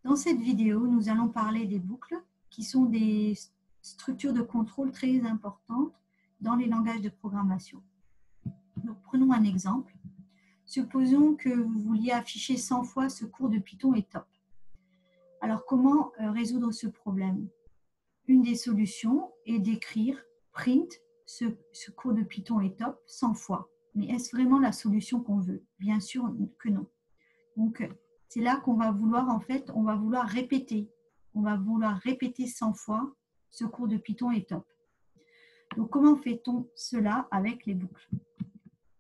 Dans cette vidéo, nous allons parler des boucles qui sont des structures de contrôle très importantes dans les langages de programmation. Donc, prenons un exemple. Supposons que vous vouliez afficher 100 fois ce cours de Python est top. Alors, comment résoudre ce problème? Une des solutions est d'écrire print ce cours de Python est top 100 fois. Mais est-ce vraiment la solution qu'on veut? Bien sûr que non. Donc, c'est là qu'on va vouloir, en fait, on va vouloir répéter. On va vouloir répéter 100 fois ce cours de Python est top. Donc, comment fait-on cela avec les boucles?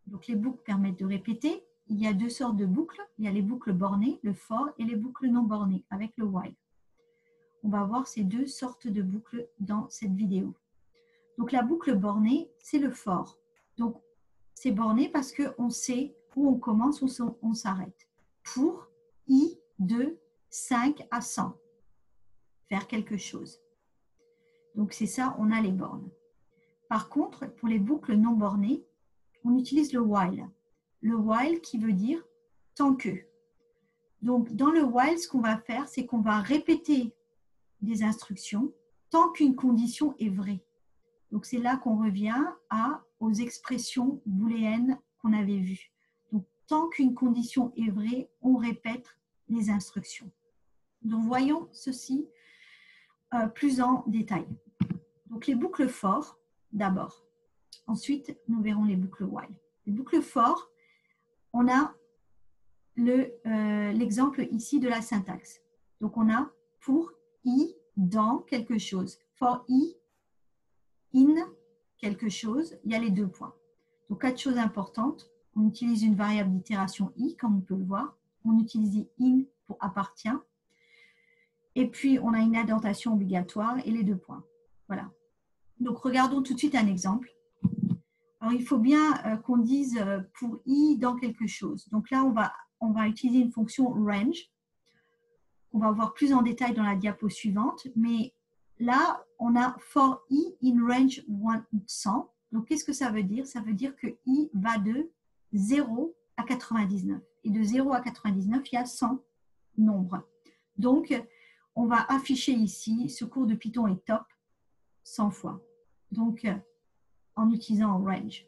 Donc, les boucles permettent de répéter. Il y a deux sortes de boucles. Il y a les boucles bornées, le for, et les boucles non bornées, avec le while. On va voir ces deux sortes de boucles dans cette vidéo. Donc, la boucle bornée, c'est le for. Donc, c'est borné parce qu'on sait où on commence, où on s'arrête. Pour i de 5 à 100. Faire quelque chose. Donc, c'est ça, on a les bornes. Par contre, pour les boucles non bornées, on utilise le while. Le while qui veut dire tant que. Donc, dans le while, ce qu'on va faire, c'est qu'on va répéter des instructions tant qu'une condition est vraie. Donc, c'est là qu'on revient aux expressions booléennes qu'on avait vues. Donc, tant qu'une condition est vraie, on répète les instructions. Donc, voyons ceci plus en détail. Donc, les boucles for, d'abord. Ensuite, nous verrons les boucles while. Les boucles for, on a l'exemple ici de la syntaxe. Donc, on a pour i dans quelque chose. For i in quelque chose, il y a les deux points. Donc, 4 choses importantes. On utilise une variable d'itération i, comme on peut le voir. On utilise in pour appartient. Et puis, on a une indentation obligatoire et les deux points. Voilà. Donc, regardons tout de suite un exemple. Alors, il faut bien qu'on dise pour i dans quelque chose. Donc là, on va utiliser une fonction range. On va voir plus en détail dans la diapo suivante. Mais là, on a for i in range 100. Donc, qu'est-ce que ça veut dire? Ça veut dire que i va de 0 à 99. Et de 0 à 99, il y a 100 nombres. Donc, on va afficher ici, ce cours de Python est top 100 fois. Donc, en utilisant range.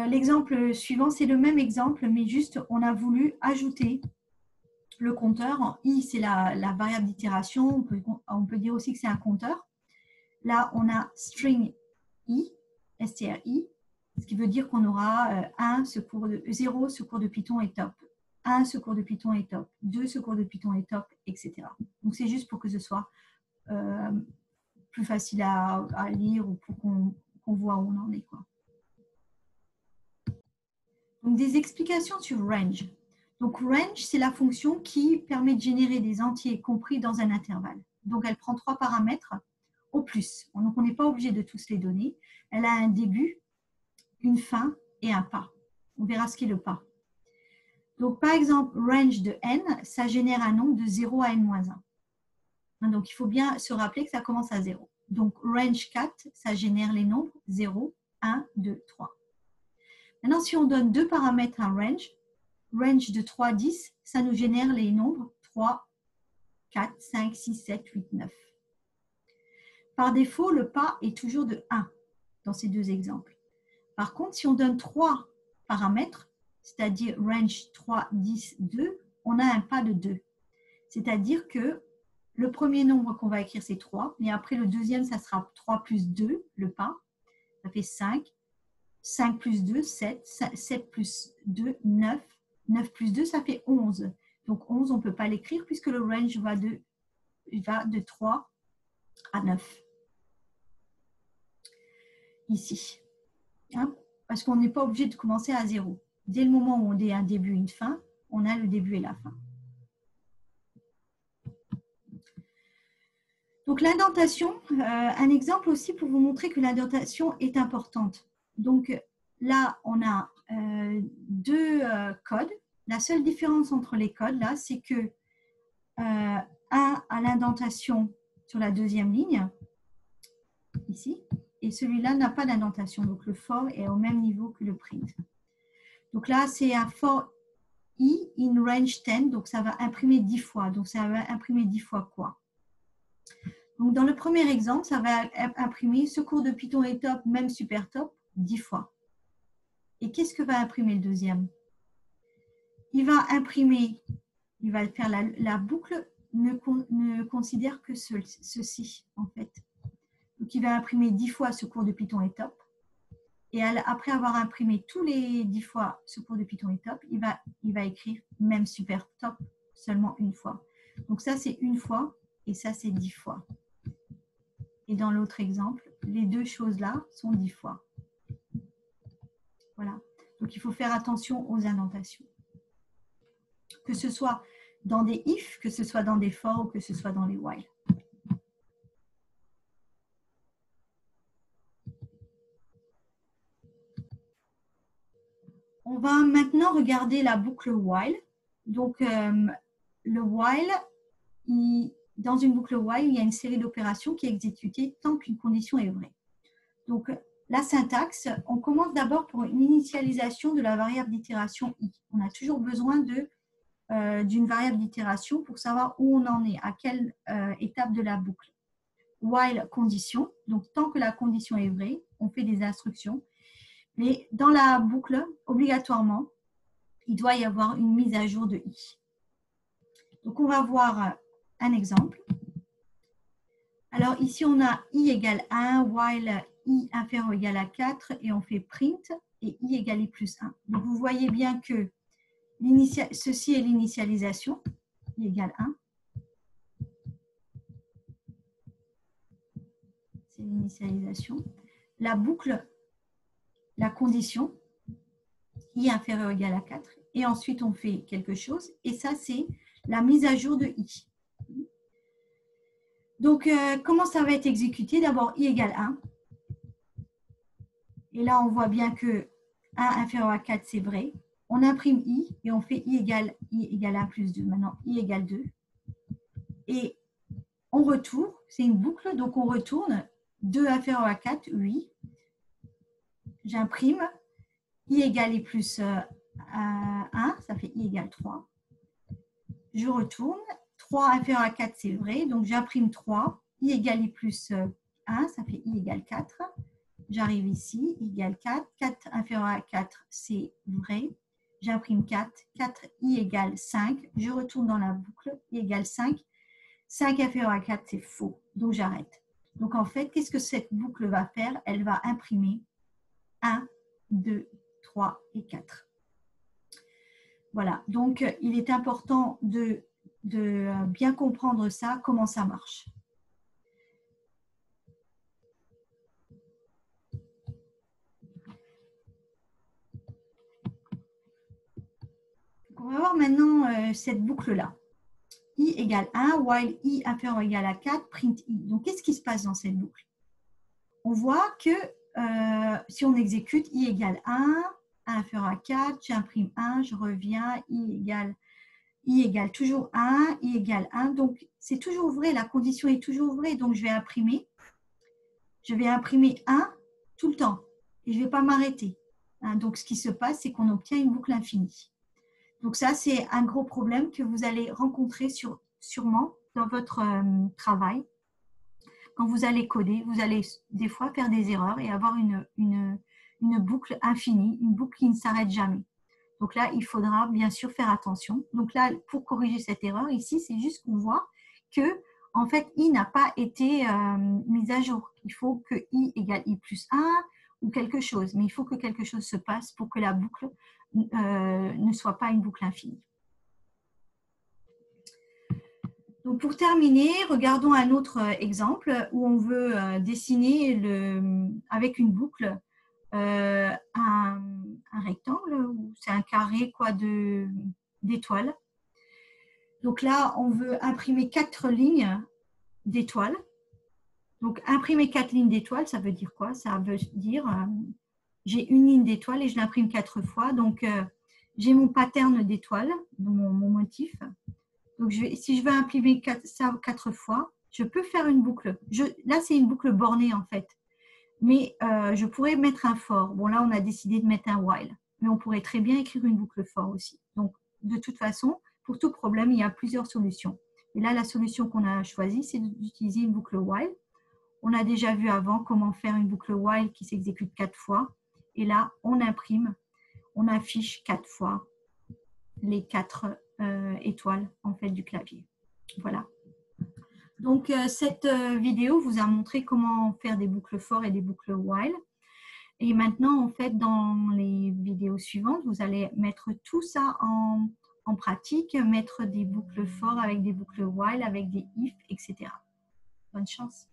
L'exemple suivant, c'est le même exemple, mais juste, on a voulu ajouter le compteur. I, c'est la variable d'itération. On peut dire aussi que c'est un compteur. Là, on a string i, stri, ce qui veut dire qu'on aura 1, 0, ce cours de Python est top. 1, ce cours de Python est top. 2, ce cours de Python est top, etc. Donc, c'est juste pour que ce soit plus facile à lire ou pour qu'on voit où on en est, quoi. Donc, des explications sur range. Donc, range, c'est la fonction qui permet de générer des entiers compris dans un intervalle. Donc, elle prend 3 paramètres au plus. Donc, on n'est pas obligé de tous les donner. Elle a un début, une fin et un pas. On verra ce qu'est le pas. Donc, par exemple, range de n, ça génère un nombre de 0 à n-1. Donc, il faut bien se rappeler que ça commence à 0. Donc, range 4, ça génère les nombres 0, 1, 2, 3. Maintenant, si on donne 2 paramètres à range de 3 à 10, ça nous génère les nombres 3, 4, 5, 6, 7, 8, 9. Par défaut, le pas est toujours de 1 dans ces deux exemples. Par contre, si on donne 3 paramètres, c'est-à-dire range 3, 10, 2, on a un pas de 2. C'est-à-dire que le premier nombre qu'on va écrire, c'est 3, et après le deuxième, ça sera 3 plus 2, le pas, ça fait 5. 5 plus 2, 7. 7 plus 2, 9. 9 plus 2, ça fait 11. Donc 11, on ne peut pas l'écrire puisque le range va de 3 à 9. Ici. Hein? Parce qu'on n'est pas obligé de commencer à 0. Dès le moment où on a un début et une fin, on a le début et la fin. Donc l'indentation, un exemple aussi pour vous montrer que l'indentation est importante. Donc là, on a deux codes. La seule différence entre les codes, là, c'est que un a l'indentation sur la deuxième ligne, ici, et celui-là n'a pas d'indentation. Donc le for est au même niveau que le print. Donc là, c'est un for i in range 10, donc ça va imprimer 10 fois. Donc ça va imprimer 10 fois quoi? Donc dans le premier exemple, ça va imprimer ce cours de Python est top, même super top, 10 fois. Et qu'est-ce que va imprimer le deuxième? Il va imprimer, il va faire la boucle ne considère que ceci en fait. Donc il va imprimer 10 fois ce cours de Python est top. Et après avoir imprimé tous les 10 fois ce cours de Python est top, il va écrire même super top seulement une fois. Donc ça c'est une fois et ça c'est 10 fois. Et dans l'autre exemple, les deux choses-là sont 10 fois. Voilà. Donc il faut faire attention aux indentations. Que ce soit dans des if, que ce soit dans des for ou que ce soit dans les while. On va maintenant regarder la boucle while. Donc, le while, dans une boucle while, il y a une série d'opérations qui est exécutée tant qu'une condition est vraie. Donc, la syntaxe, on commence d'abord pour une initialisation de la variable d'itération i. On a toujours besoin d'une variable d'itération pour savoir où on en est, à quelle étape de la boucle. While condition, donc tant que la condition est vraie, on fait des instructions. Mais dans la boucle, obligatoirement, il doit y avoir une mise à jour de i. Donc, on va voir un exemple. Alors, ici, on a i égale 1, while i inférieur ou égal à 4, et on fait print, et i égale i plus 1. Donc, vous voyez bien que ceci est l'initialisation, i égale 1. C'est l'initialisation. La boucle, la condition, i inférieur ou égal à 4, et ensuite on fait quelque chose, et ça c'est la mise à jour de i. Donc comment ça va être exécuté? D'abord i égale 1, et là on voit bien que 1 inférieur à 4 c'est vrai, on imprime i, et on fait i égale 1 plus 2, maintenant i égale 2, et on retourne, c'est une boucle, donc on retourne 2 inférieur à 4, oui, j'imprime i égale i plus 1, ça fait i égale 3. Je retourne, 3 inférieur à 4, c'est vrai, donc j'imprime 3, i égale i plus 1, ça fait i égale 4. J'arrive ici, i égale 4, 4 inférieur à 4, c'est vrai. J'imprime 4, 4 i égale 5, je retourne dans la boucle, i égale 5, 5 inférieur à 4, c'est faux, donc j'arrête. Donc en fait, qu'est-ce que cette boucle va faire? Elle va imprimer 1, 2, 3 et 4. Voilà, donc il est important de bien comprendre ça, comment ça marche. On va voir maintenant cette boucle-là. i égale 1, while i inférieur ou égal à 4, print i. Donc, qu'est-ce qui se passe dans cette boucle? On voit que si on exécute i égale 1 inférieur à 4, j'imprime 1, je reviens, i égale toujours 1, i égale 1. Donc, c'est toujours vrai, la condition est toujours vraie. Donc, je vais imprimer 1 tout le temps et je ne vais pas m'arrêter. Donc, ce qui se passe, c'est qu'on obtient une boucle infinie. Donc, ça, c'est un gros problème que vous allez rencontrer sûrement dans votre travail. Quand vous allez coder, vous allez des fois faire des erreurs et avoir une boucle infinie, une boucle qui ne s'arrête jamais. Donc là, il faudra bien sûr faire attention. Donc là, pour corriger cette erreur, ici, c'est juste qu'on voit que, en fait, i n'a pas été mise à jour. Il faut que i égale i plus 1 ou quelque chose. Mais il faut que quelque chose se passe pour que la boucle ne soit pas une boucle infinie. Donc pour terminer, regardons un autre exemple où on veut dessiner avec une boucle un rectangle, c'est un carré d'étoiles. Donc là, on veut imprimer 4 lignes d'étoiles. Donc imprimer 4 lignes d'étoiles, ça veut dire quoi? Ça veut dire j'ai une ligne d'étoile et je l'imprime 4 fois. Donc j'ai mon pattern d'étoiles, mon motif. Donc si je veux imprimer ça 4 fois, je peux faire une boucle. Là, c'est une boucle bornée en fait. Mais je pourrais mettre un for. Bon, là, on a décidé de mettre un while. Mais on pourrait très bien écrire une boucle for aussi. Donc, de toute façon, pour tout problème, il y a plusieurs solutions. Et là, la solution qu'on a choisie, c'est d'utiliser une boucle while. On a déjà vu avant comment faire une boucle while qui s'exécute 4 fois. Et là, on imprime, on affiche 4 fois les 4 étoiles en fait du clavier. Voilà. Donc, cette vidéo vous a montré comment faire des boucles for et des boucles while. Et maintenant, en fait, dans les vidéos suivantes, vous allez mettre tout ça en pratique, mettre des boucles for avec des boucles while, avec des if, etc. Bonne chance.